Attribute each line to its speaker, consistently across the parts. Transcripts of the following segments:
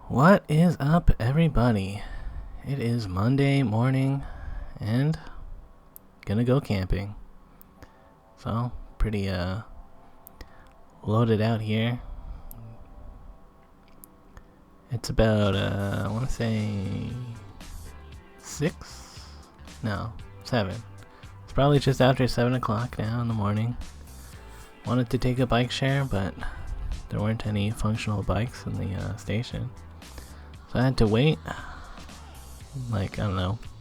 Speaker 1: What is up, everybody? It is Monday morning and gonna go camping. So, pretty loaded out here. It's about I want to say 7. It's probably just after 7 o'clock now in the morning. Wanted to take a bike share, but there weren't any functional bikes in the station. So I had to wait,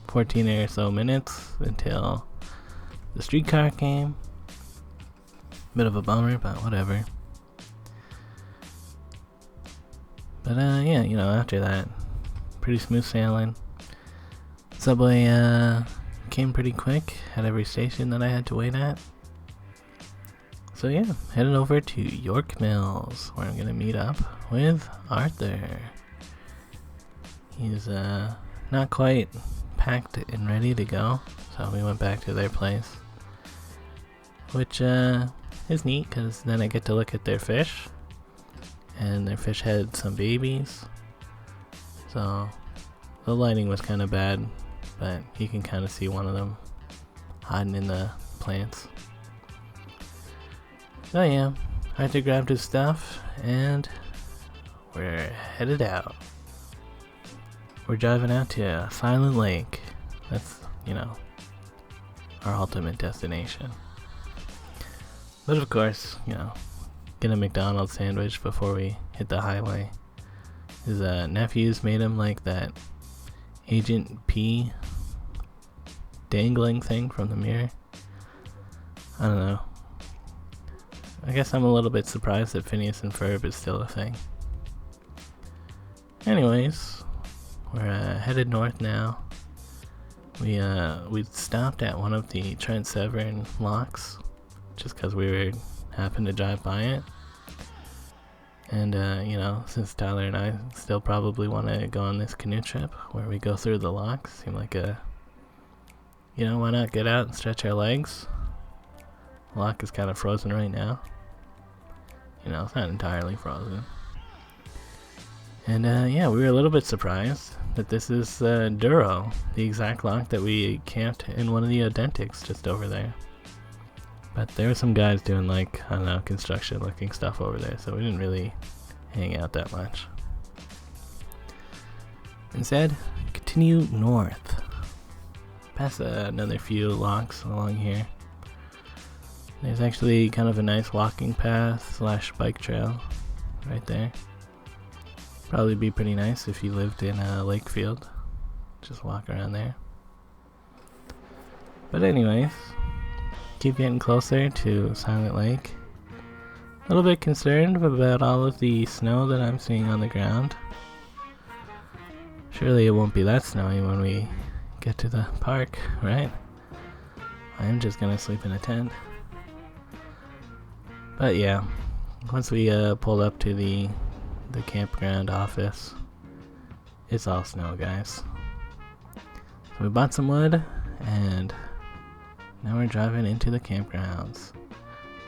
Speaker 1: 14 or so minutes until the streetcar came. Bit of a bummer, but whatever. But after that, pretty smooth sailing. Subway came pretty quick at every station that I had to wait at. So yeah, headed over to York Mills, where I'm gonna meet up with Artur. He's not quite packed and ready to go, so we went back to their place, which is neat because then I get to look at their fish, and their fish had some babies. So the lighting was kind of bad, but you can kind of see one of them hiding in the plants. So yeah, Artur grabbed his stuff and we're headed out. We're driving out to Silent Lake. That's, our ultimate destination. But of course, get a McDonald's sandwich before we hit the highway. His nephews made him like that Agent P dangling thing from the mirror. I don't know. I guess I'm a little bit surprised that Phineas and Ferb is still a thing. Anyways, we're headed north now. We stopped at one of the Trent Severn locks just because we happened to drive by it. And since Tyler and I still probably want to go on this canoe trip where we go through the locks, seemed like why not get out and stretch our legs? The lock is kind of frozen right now. It's not entirely frozen. And we were a little bit surprised that this is Duro, the exact lock that we camped in one of the Odentics just over there. But there were some guys doing construction looking stuff over there, so we didn't really hang out that much. Instead, continue north. Past another few locks along here. There's actually kind of a nice walking path / bike trail right there. Probably be pretty nice if you lived in Lakefield. Just walk around there. But anyways, keep getting closer to Silent Lake. A little bit concerned about all of the snow that I'm seeing on the ground. Surely it won't be that snowy when we get to the park, right? I'm just gonna sleep in a tent. But yeah, once we pulled up to the campground office, it's all snow, guys. So we bought some wood, and now we're driving into the campgrounds.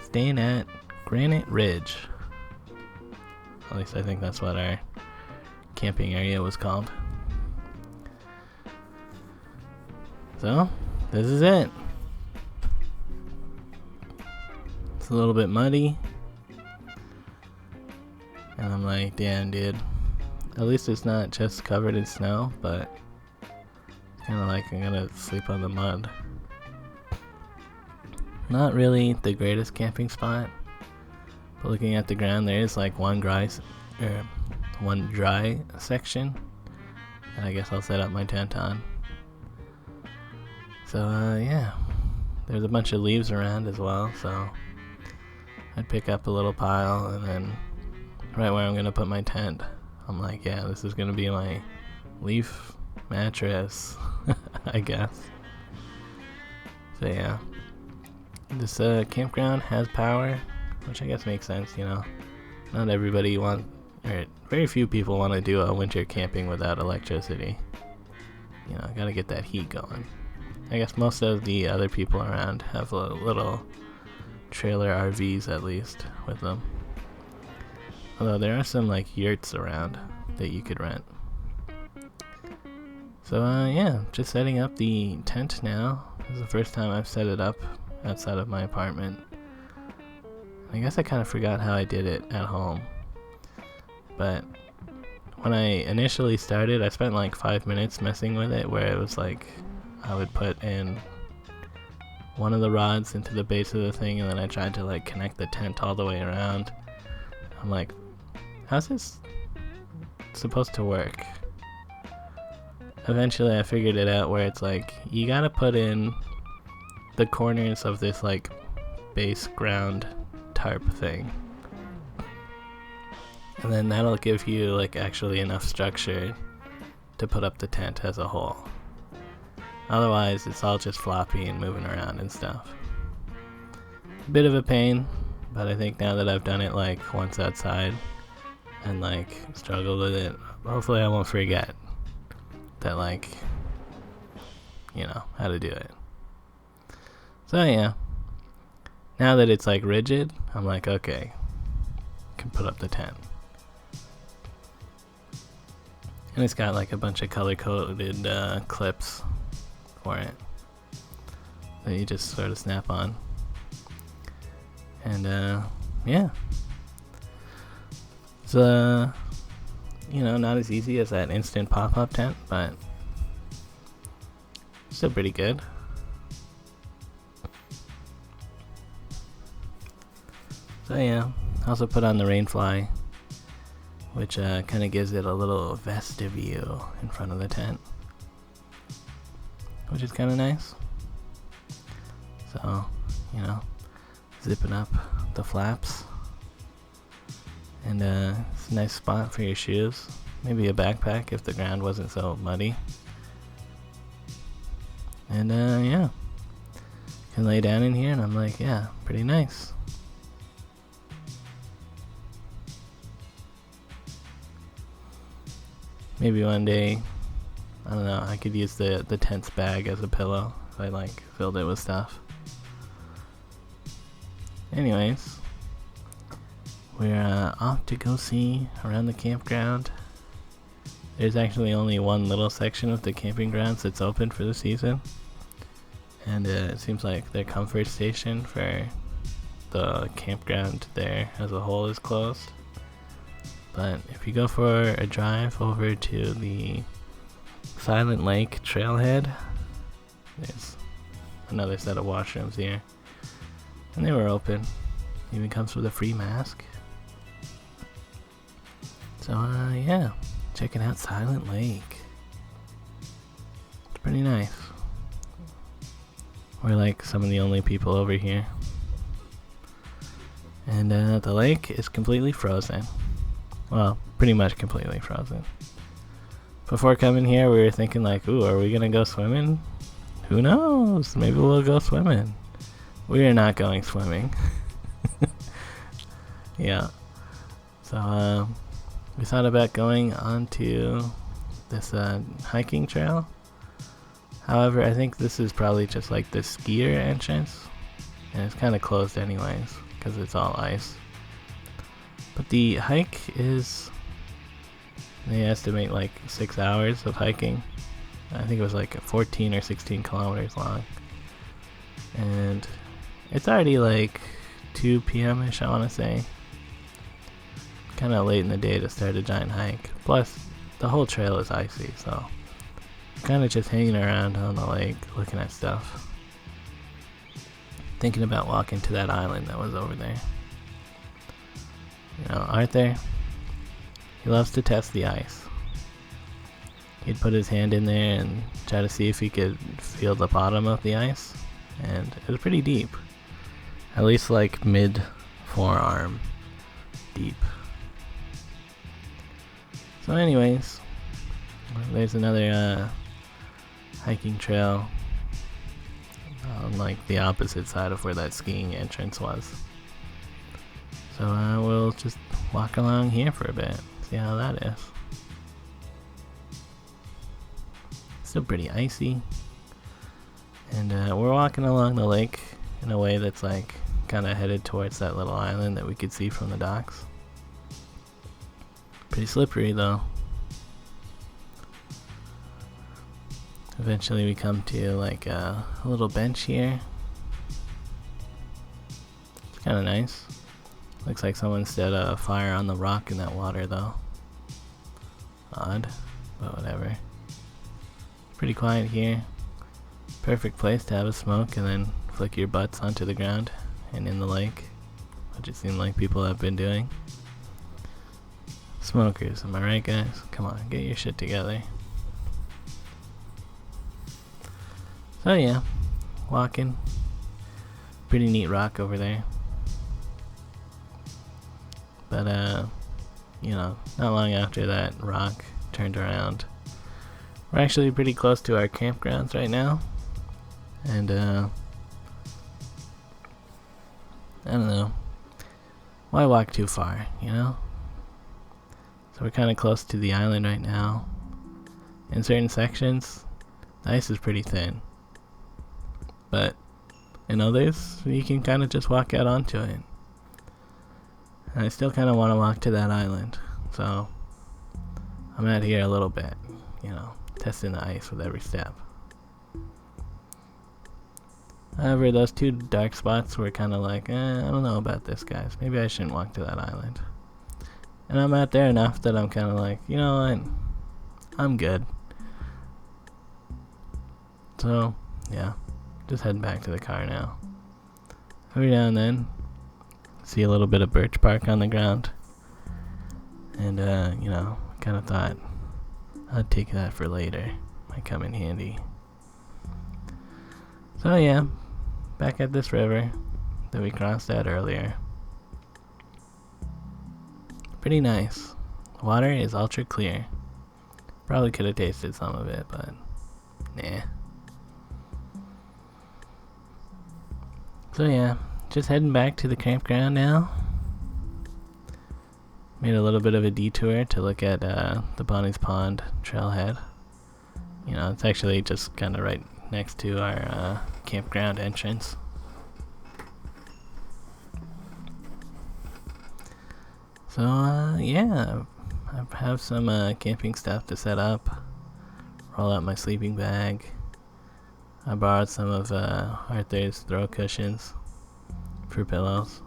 Speaker 1: Staying at Granite Ridge. At least I think that's what our camping area was called. So, this is it. It's a little bit muddy. And I'm like, damn, dude. At least it's not just covered in snow, but kind of like I'm gonna sleep on the mud. Not really the greatest camping spot, but looking at the ground, there is one dry section, and I guess I'll set up my tent on. So there's a bunch of leaves around as well, so I'd pick up a little pile, and then right where I'm gonna put my tent, I'm like, yeah, this is gonna be my leaf mattress, I guess. So yeah, this campground has power, which I guess makes sense. Not everybody very few people want to do a winter camping without electricity. Gotta get that heat going. I guess most of the other people around have a little trailer RVs at least with them. Although there are some yurts around. that you could rent. So yeah, just setting up the tent now. This is the first time I've set it up outside of my apartment. I guess I kind of forgot how I did it at home. But when I initially started, I spent like 5 minutes messing with it, where it was like I would put in one of the rods into the base of the thing, and then I tried to like connect the tent all the way around. I'm like, how's this supposed to work? Eventually I figured it out, where it's like you gotta put in the corners of this like base ground tarp thing, and then that'll give you like actually enough structure to put up the tent as a whole. Otherwise it's all just floppy and moving around and stuff. A bit of a pain, but I think now that I've done it like once outside and like struggled with it, hopefully I won't forget that, like, you know, how to do it. So yeah, now that it's like rigid, I'm like, okay, can put up the tent. And it's got like a bunch of color coded clips for it that you just sort of snap on. And yeah, it's you know, not as easy as that instant pop-up tent, but still pretty good. So yeah, also put on the rainfly, which kind of gives it a little vestibule in front of the tent, which is kind of nice. So, you know, zipping up the flaps. And it's a nice spot for your shoes. Maybe a backpack if the ground wasn't so muddy. And yeah, can lay down in here, and I'm like, yeah, pretty nice. Maybe one day, I don't know, I could use the tent's bag as a pillow if I like filled it with stuff. Anyways, we're off to go see around the campground. There's actually only one little section of the camping grounds that's open for the season, and it seems like their comfort station for the campground there as a whole is closed. But if you go for a drive over to the Silent Lake Trailhead, there's another set of washrooms here, and they were open. Even comes with a free mask. So yeah, checking out Silent Lake. It's pretty nice. We're like some of the only people over here. And the lake is completely frozen. Well, pretty much completely frozen. Before coming here, we were thinking like, ooh, are we gonna go swimming? Who knows? Maybe we'll go swimming. We are not going swimming. Yeah. So, we thought about going onto this hiking trail. However, I think this is probably just like the skier entrance, and it's kind of closed anyways because it's all ice. But the hike is, they estimate like 6 hours of hiking. I think it was like 14 or 16 kilometers long. And it's already like 2 p.m.-ish, I want to say. Kind of late in the day to start a giant hike. Plus, the whole trail is icy, so kind of just hanging around on the lake, looking at stuff. Thinking about walking to that island that was over there. You know, Artur, he loves to test the ice. He'd put his hand in there and try to see if he could feel the bottom of the ice, and it was pretty deep. At least like mid-forearm deep. So anyways, there's another hiking trail on like the opposite side of where that skiing entrance was. So we'll just walk along here for a bit, see how that is. Still pretty icy. And we're walking along the lake in a way that's like kind of headed towards that little island that we could see from the docks. Pretty slippery though. Eventually we come to like a little bench here. It's kind of nice. Looks like someone set a fire on the rock in that water though. Odd, but whatever. Pretty quiet here. Perfect place to have a smoke and then flick your butts onto the ground and in the lake, which it seemed like people have been doing. Smokers, am I right, guys? Come on, get your shit together. So yeah, walking. Pretty neat rock over there. But you know, not long after that rock turned around. We're actually pretty close to our campgrounds right now. And I don't know. Why walk too far, you know? So we're kind of close to the island right now. In certain sections, the ice is pretty thin. But in others, you can kind of just walk out onto it. And I still kind of want to walk to that island. So I'm out here a little bit, you know, testing the ice with every step. However, those two dark spots were kind of like, I don't know about this, guys. Maybe I shouldn't walk to that island. And I'm out there enough that I'm kind of like, you know what? I'm good. So, yeah. Just heading back to the car now. Every now and then, see a little bit of birch bark on the ground. And, you know, kind of thought I'd take that for later. Might come in handy. So, yeah. Back at this river that we crossed at earlier. Pretty nice. Water is ultra clear. Probably could have tasted some of it, but nah. So yeah, just heading back to the campground now. Made a little bit of a detour to look at the Bonnie's Pond Trailhead. You know, it's actually just kind of right next to our campground entrance. So yeah, I have some camping stuff to set up. Roll out my sleeping bag. I borrowed some of Arthur's throw cushions for pillows.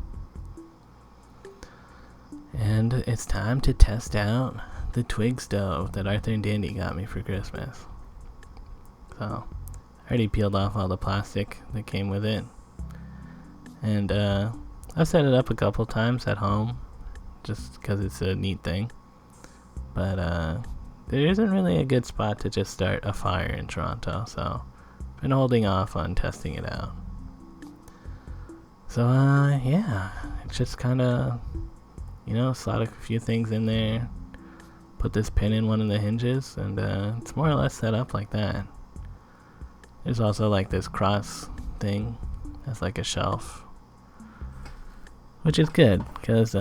Speaker 1: And it's time to test out the twig stove that Arthur and Dandy got me for Christmas. So, I already peeled off all the plastic that came with it. And I've set it up a couple times at home, just because it's a neat thing. But there isn't really a good spot to just start a fire in Toronto, so been holding off on testing it out. So yeah, it's just kind of, you know, slot a few things in there, put this pin in one of the hinges, and it's more or less set up like that. There's also like this cross thing as like a shelf, which is good because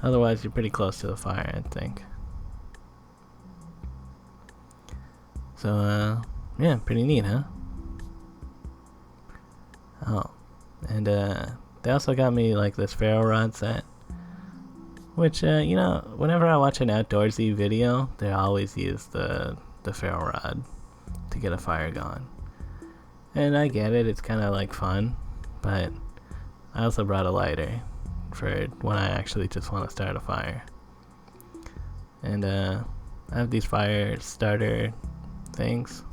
Speaker 1: otherwise you're pretty close to the fire, I think. So yeah, pretty neat, huh? Oh, and they also got me like this ferro rod set, which you know, whenever I watch an outdoorsy video, they always use the ferro rod to get a fire going. And I get it, it's kind of like fun, but I also brought a lighter for when I actually just want to start a fire. And I have these fire starter things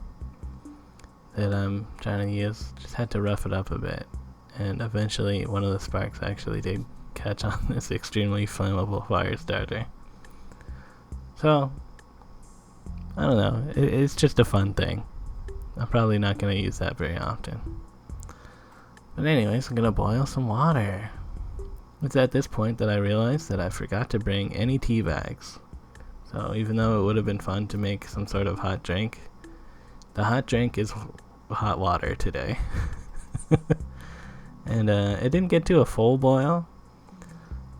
Speaker 1: that I'm trying to use. Just had to rough it up a bit, and eventually one of the sparks actually did catch on this extremely flammable fire starter. So I don't know, it's just a fun thing. I'm probably not going to use that very often. But anyways, I'm going to boil some water. It's at this point that I realized that I forgot to bring any tea bags. So even though it would have been fun to make some sort of hot drink, the hot drink is hot water today. And it didn't get to a full boil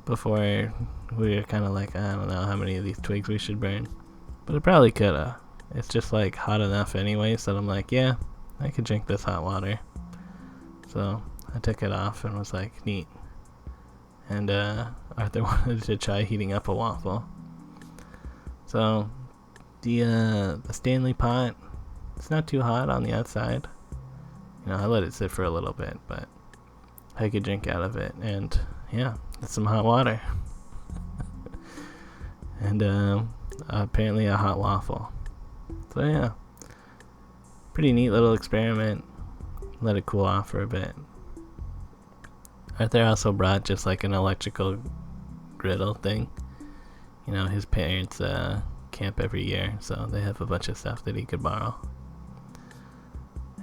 Speaker 1: before we were kind of like, I don't know how many of these twigs we should burn. But it probably could have. It's just like hot enough anyway, so I'm like, yeah, I could drink this hot water. So I took it off and was like, neat. And Arthur wanted to try heating up a waffle. So the Stanley pot It's not too hot on the outside. You know, I let it sit for a little bit, but I could drink out of it, and yeah, it's some hot water. And apparently a hot waffle. So yeah, pretty neat little experiment. Let it cool off for a bit. Arthur also brought just like an electrical griddle thing. You know, his parents camp every year, so they have a bunch of stuff that he could borrow.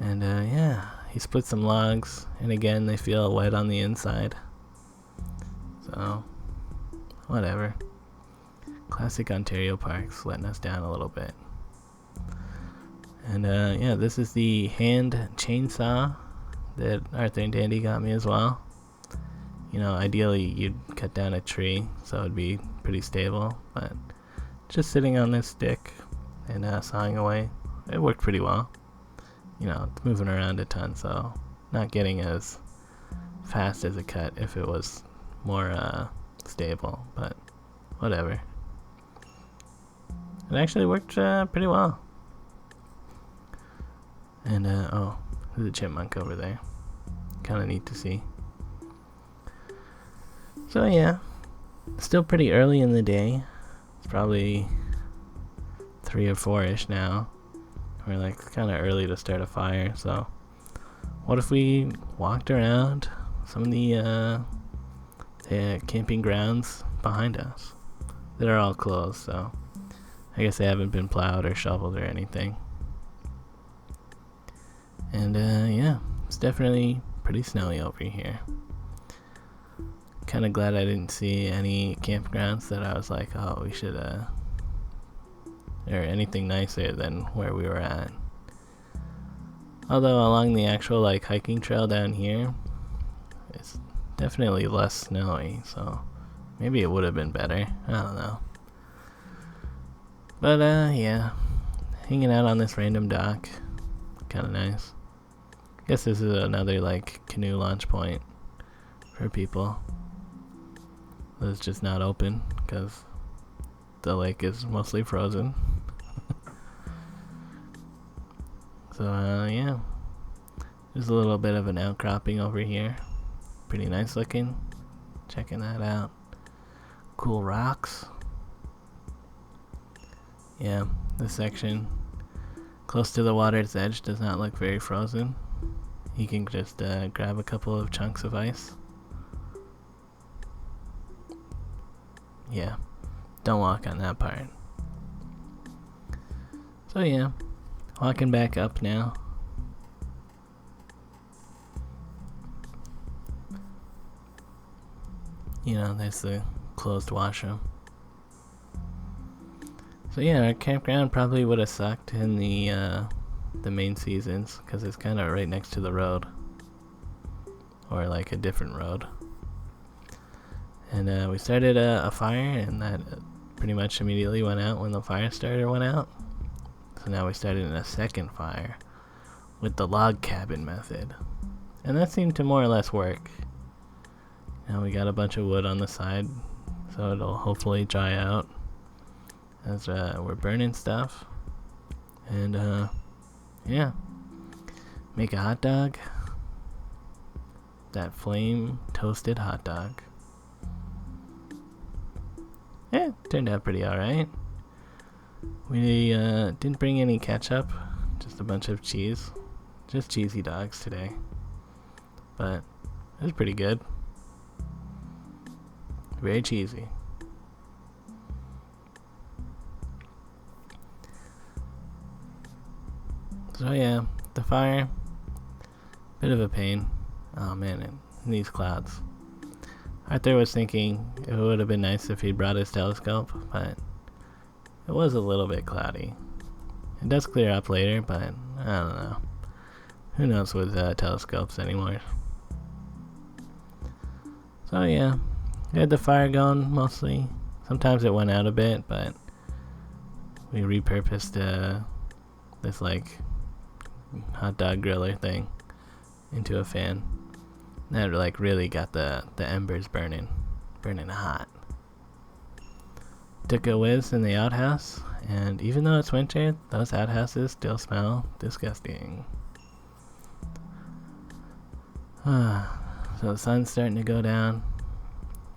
Speaker 1: And yeah, he split some logs, and again, they feel wet on the inside. So, whatever. Classic Ontario parks letting us down a little bit. And yeah, this is the hand chainsaw that Arthur and Dandy got me as well. You know, ideally you'd cut down a tree so it'd be pretty stable, but just sitting on this stick and sawing away, it worked pretty well. You know, it's moving around a ton, so not getting as fast as a cut if it was more stable, but whatever. It actually worked pretty well. And oh, there's a chipmunk over there. Kind of neat to see. So yeah, still pretty early in the day. It's probably 3 or 4-ish now. We're like kind of early to start a fire, so what if we walked around some of the camping grounds behind us that are all closed, so I guess they haven't been plowed or shoveled or anything. And yeah, it's definitely pretty snowy over here. Kind of glad I didn't see any campgrounds that I was like, oh, we should or anything nicer than where we were at. Although along the actual like hiking trail down here, it's definitely less snowy, so maybe it would have been better. I don't know. But yeah, hanging out on this random dock, kind of nice. Guess this is another like canoe launch point for people. It's just not open because the lake is mostly frozen. So yeah, there's a little bit of an outcropping over here. Pretty nice looking. Checking that out. Cool rocks. Yeah, this section close to the water's edge does not look very frozen. You can just grab a couple of chunks of ice. Yeah, don't walk on that part. So yeah, walking back up now. You know, there's the closed washroom. So yeah, our campground probably would have sucked in the main seasons because it's kind of right next to the road, or like a different road. And we started a fire, and that pretty much immediately went out when the fire starter went out. So now we started a second fire with the log cabin method, and that seemed to more or less work. Now we got a bunch of wood on the side, so it'll hopefully dry out as we're burning stuff. And yeah, make a hot dog. That flame toasted hot dog. Yeah, turned out pretty alright. We didn't bring any ketchup, just a bunch of cheese. Just cheesy dogs today. But it was pretty good. Very cheesy. So yeah, the fire, bit of a pain. Oh man, and these clouds. Arthur was thinking it would have been nice if he brought his telescope, but it was a little bit cloudy. It does clear up later, but I don't know. Who knows with telescopes anymore. So yeah, we had the fire going mostly. Sometimes it went out a bit, but we repurposed this like hot dog griller thing into a fan. That like really got the embers burning hot. Took a whiz in the outhouse, And even though it's winter, those outhouses still smell disgusting. So the sun's starting to go down.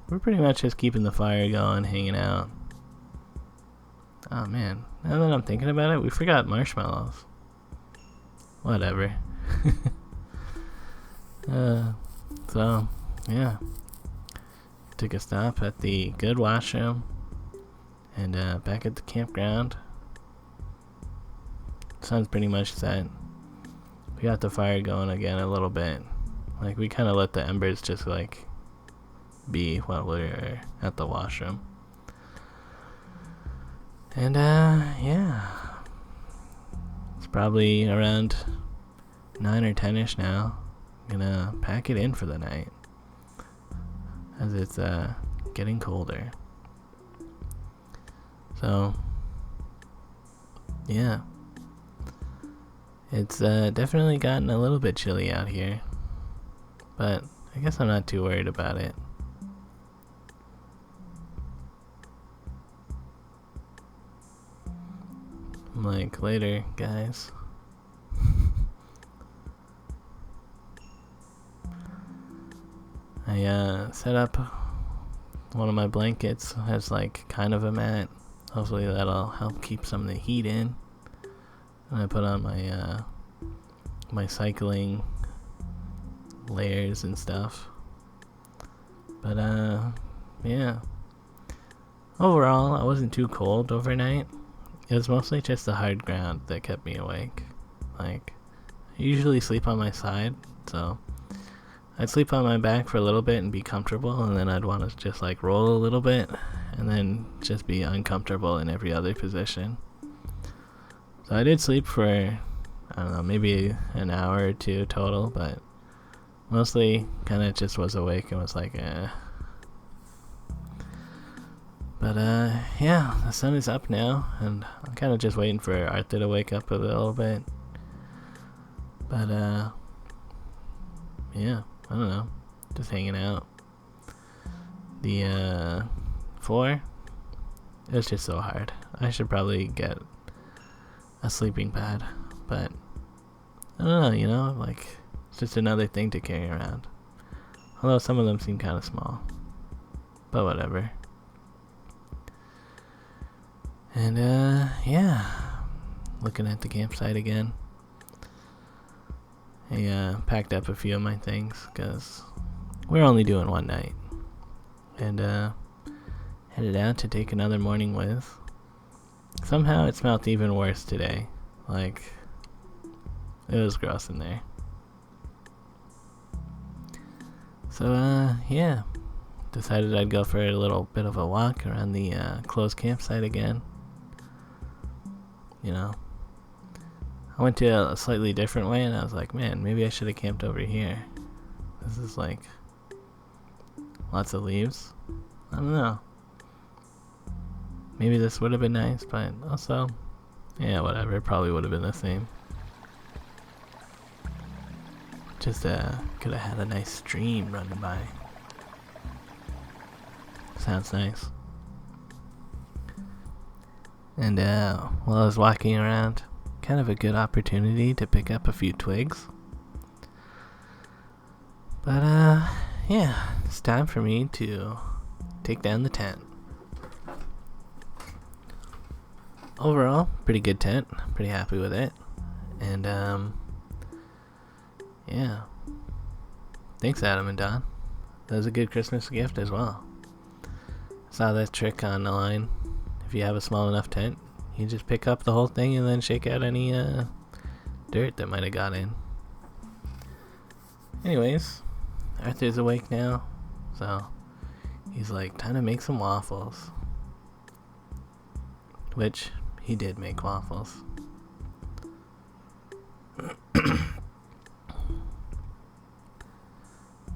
Speaker 1: We're pretty much just keeping the fire going, hanging out. Oh man, now that I'm thinking about it, we forgot marshmallows. Whatever. So, yeah. Took a stop at the good washroom. And back at the campground. Sun's pretty much set. We got the fire going again a little bit. Like, we kind of let the embers just, like, be while we were at the washroom. And, yeah. It's probably around 9 or 10-ish now. I'm gonna pack it in for the night. As it's, getting colder. So, yeah. It's definitely gotten a little bit chilly out here. But I guess I'm not too worried about it. I'm like, later, guys. I set up one of my blankets as like kind of a mat. Hopefully that'll help keep some of the heat in. And I put on my my cycling layers and stuff. But yeah. Overall, I wasn't too cold overnight. It was mostly just the hard ground that kept me awake. Like, I usually sleep on my side, so I'd sleep on my back for a little bit and be comfortable, and then I'd want to just like roll a little bit and then just be uncomfortable in every other position. So I did sleep for, I don't know, maybe an hour or two total, but mostly kind of just was awake and was like, But yeah, the sun is up now, and I'm kind of just waiting for Artur to wake up a little bit. But yeah, I don't know, just hanging out. The floor, it was just so hard. I should probably get a sleeping pad, but I don't know, you know, like, it's just another thing to carry around. Although some of them seem kind of small, but whatever. And yeah, looking at the campsite again. I packed up a few of my things because we're only doing one night, and headed out to take another morning with. Somehow it smelled even worse today. Like, it was gross in there. So yeah, decided I'd go for a little bit of a walk around the closed campsite again. You know, I went to a slightly different way, and I was like, man, maybe I should have camped over here. This is like lots of leaves. I don't know. Maybe this would have been nice, but also, yeah, whatever. It probably would have been the same. Just could have had a nice stream running by. Sounds nice. And while I was walking around, kind of a good opportunity to pick up a few twigs. But yeah, it's time for me to take down the tent. Overall, pretty good tent. Pretty happy with it. And yeah. Thanks, Adam and Don. That was a good Christmas gift as well. Saw that trick online. If you have a small enough tent, you just pick up the whole thing and then shake out any dirt that might have got in. Anyways, Arthur's awake now, so he's like, time to make some waffles. Which, he did make waffles.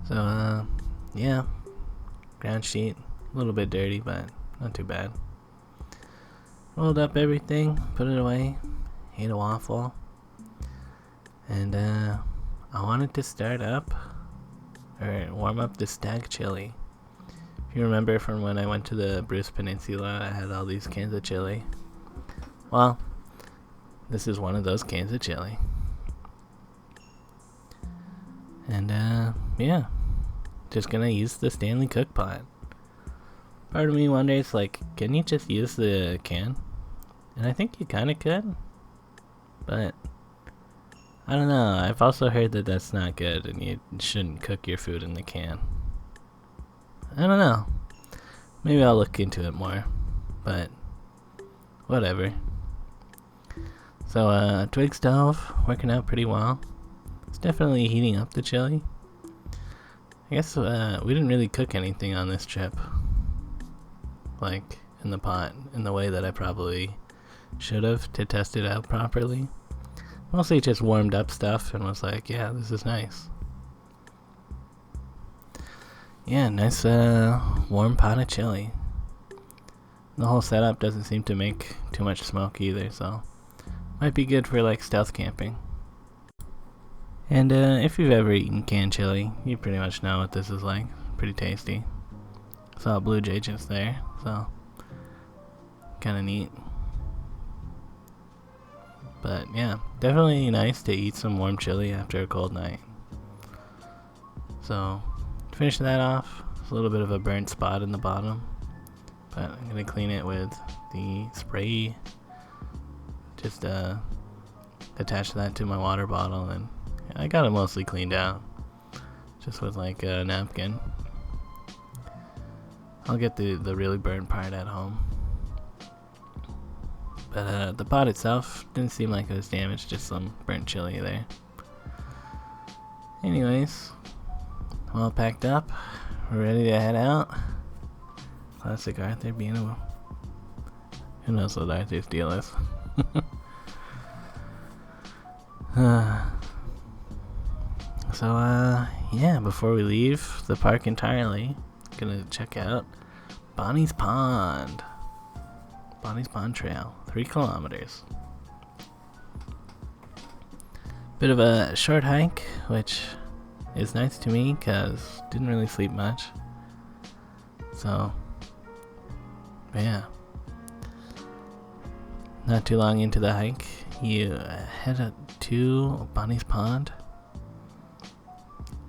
Speaker 1: So, yeah, ground sheet, a little bit dirty, but not too bad. Rolled up everything, put it away, ate a waffle, and I wanted to start up, or warm up the stag chili. If you remember from when I went to the Bruce Peninsula, I had all these cans of chili. Well, this is one of those cans of chili. And, yeah. Just gonna use the Stanley Cook pot. Part of me wonders, like, can you just use the can? And I think you kinda could. But I don't know. I've also heard that that's not good and you shouldn't cook your food in the can. I don't know. Maybe I'll look into it more. But whatever. So, twig stove working out pretty well. It's definitely heating up the chili. I guess we didn't really cook anything on this trip. Like, in the pot, in the way that I probably should have to test it out properly. Mostly just warmed up stuff and was like, yeah, this is nice. Yeah, nice warm pot of chili. The whole setup doesn't seem to make too much smoke either, so might be good for like stealth camping. And if you've ever eaten canned chili, you pretty much know what this is like. Pretty tasty. Saw a blue jay just there, so kind of neat. But yeah, definitely nice to eat some warm chili after a cold night. So to finish that off, there's a little bit of a burnt spot in the bottom, but I'm gonna clean it with the spray. Just attach that to my water bottle, and I got it mostly cleaned out, just with like a napkin. I'll get the really burnt part at home. But the pot itself didn't seem like it was damaged, just some burnt chili there. Anyways, all packed up, we're ready to head out. Classic Arthur being a... Who knows what Arthur's deal is? So, yeah, before we leave the park entirely, gonna check out Bonnie's Pond. Bonnie's Pond Trail, 3 kilometers. Bit of a short hike, which is nice to me because didn't really sleep much. So, yeah. Not too long into the hike, you head to Bonnie's Pond.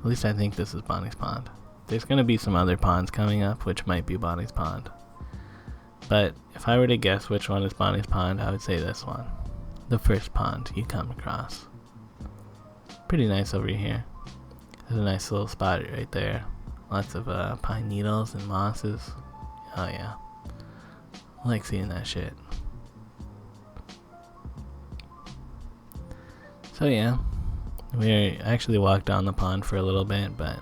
Speaker 1: At least I think this is Bonnie's Pond. There's going to be some other ponds coming up, which might be Bonnie's Pond. But if I were to guess which one is Bonnie's Pond, I would say this one. The first pond you come across. Pretty nice over here. There's a nice little spot right there. Lots of pine needles and mosses. Oh yeah. I like seeing that shit. So yeah. We actually walked down the pond for a little bit, but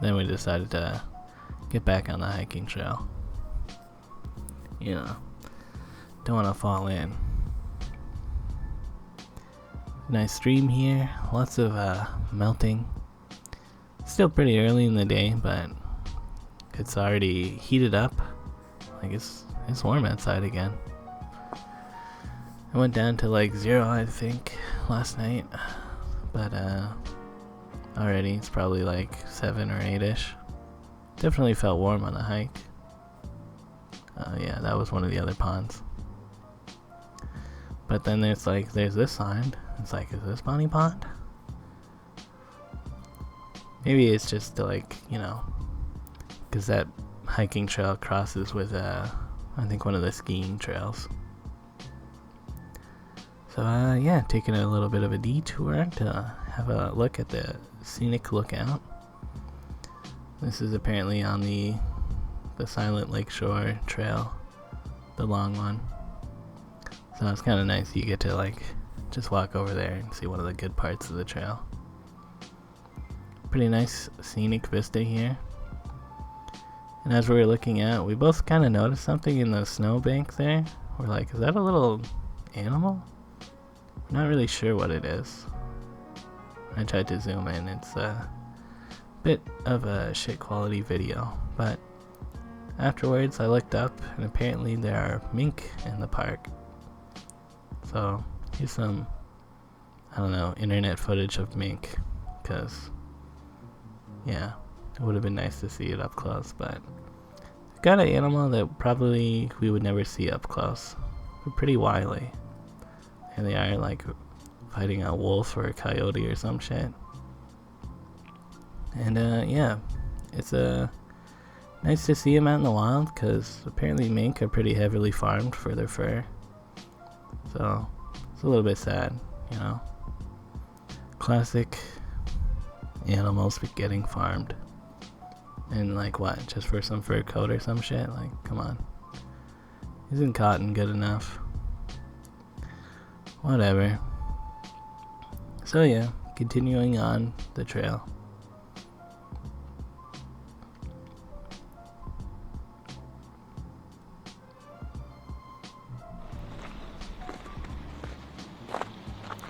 Speaker 1: then we decided to get back on the hiking trail. You know, don't want to fall in. Nice stream here, lots of melting. Still pretty early in the day, but it's already heated up. Like it's warm outside again. I went down to like 0, I think, last night, but already it's probably like 7 or 8ish. Definitely felt warm on the hike. Yeah, that was one of the other ponds. But then there's this sign. It's like, is this Bonnie Pond? Maybe it's just to like, you know, because that hiking trail crosses with I think one of the skiing trails. So yeah, taking a little bit of a detour to have a look at the Scenic Lookout. This is apparently on the Silent Lakeshore Trail, the long one. So it's kind of nice. You get to like just walk over there and see one of the good parts of the trail. Pretty nice scenic vista here. And as we were looking out, we both kind of noticed something in the snowbank there. We're like, is that a little animal? I'm not really sure what it is. I tried to zoom in. It's a bit of a shit quality video, but afterwards I looked up and apparently there are mink in the park. So here's some, I don't know, internet footage of mink, because yeah, it would have been nice to see it up close, but it's got an animal that probably we would never see up close. They're pretty wily. Here they are, like, fighting a wolf or a coyote or some shit. And, yeah. It's, nice to see them out in the wild, because apparently mink are pretty heavily farmed for their fur. So, it's a little bit sad, you know. Classic animals getting farmed. And, like, what? Just for some fur coat or some shit? Like, come on. Isn't cotton good enough? Whatever. So, yeah. Continuing on the trail.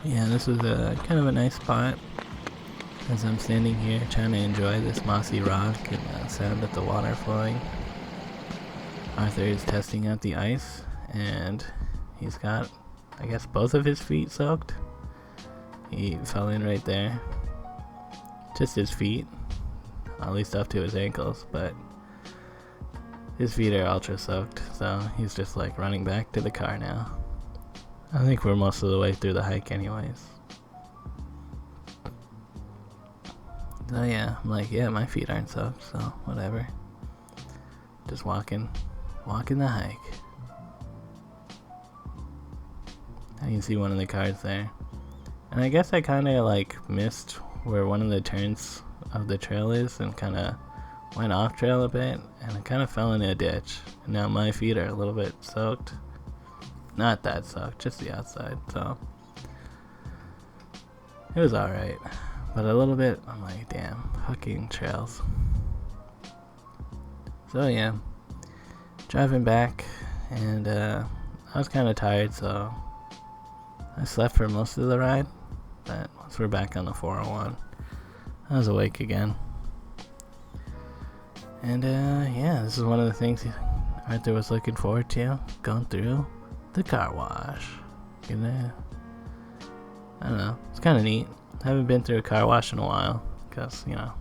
Speaker 1: Yeah, this was a kind of a nice spot as I'm standing here trying to enjoy this mossy rock and the sound of the water flowing. Artur is testing out the ice, and he's got, I guess, both of his feet soaked. He fell in right there. Just his feet, at least up to his ankles, but his feet are ultra soaked, so he's just like running back to the car now. I think we're most of the way through the hike anyways. So yeah, I'm like, yeah, my feet aren't soaked, so whatever. Just walking the hike. I can see one of the cars there. And I guess I kinda like missed where one of the turns of the trail is and kinda went off trail a bit, and I kinda fell in a ditch. And now my feet are a little bit soaked. Not that soaked, just the outside, so it was alright. But a little bit, I'm like, damn, fucking trails. So yeah, driving back, and I was kinda tired, so I slept for most of the ride. But once we're back on the 401, I was awake again. And yeah, this is one of the things Artur was looking forward to, going through the car wash. You know, I don't know, it's kind of neat. I haven't been through a car wash in a while because, you know,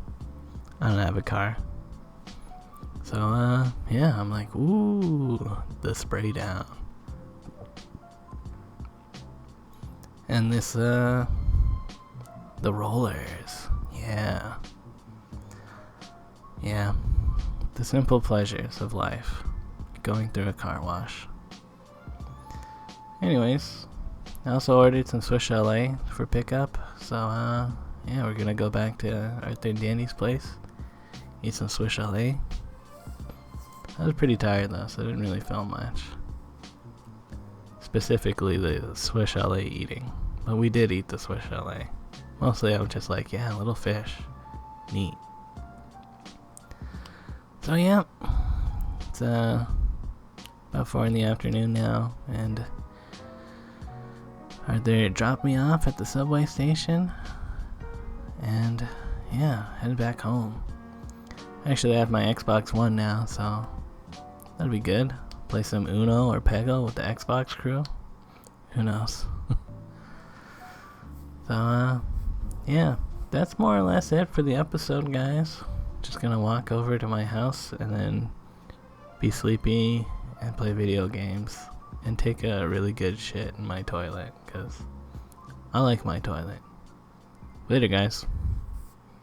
Speaker 1: I don't have a car. So yeah, I'm like, ooh, the spray down. And this the rollers. Yeah, the simple pleasures of life, going through a car wash. Anyways, I also ordered some Swiss Chalet for pickup, so yeah, we're gonna go back to Artur and Danny's place, eat some Swiss Chalet. I was pretty tired though, so I didn't really film much. Specifically the Swiss Chalet eating, but we did eat the Swiss Chalet. Mostly I was just like, yeah, little fish, neat. So yeah, it's about 4 in the afternoon now, and Artur dropped me off at the subway station, and yeah, headed back home. Actually, I have my Xbox One now, so that'll be good. Play some Uno or Peggle with the Xbox crew. Who knows? So, yeah, that's more or less it for the episode, guys. Just gonna walk over to my house and then be sleepy and play video games and take a really good shit in my toilet, because I like my toilet. Later, guys.